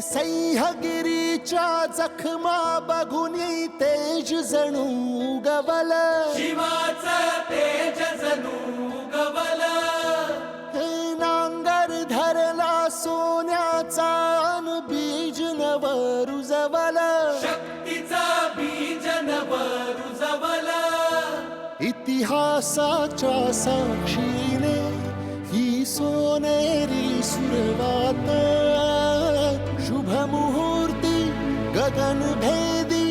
सह्यागिरीच्या जखमा बघून तेज जणू गवल, शिवाचं तेज जणू गवल. हे नांगर धरला सोन्याचा अन बीज नव रुजवल, शक्तीचा बीज नव रुजवल. इतिहासाच्या साक्षीने ही सोनेरी सुरवात, शुभ मुहूर्ती गगन भेदी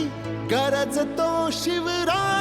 गरजतो शिवरात.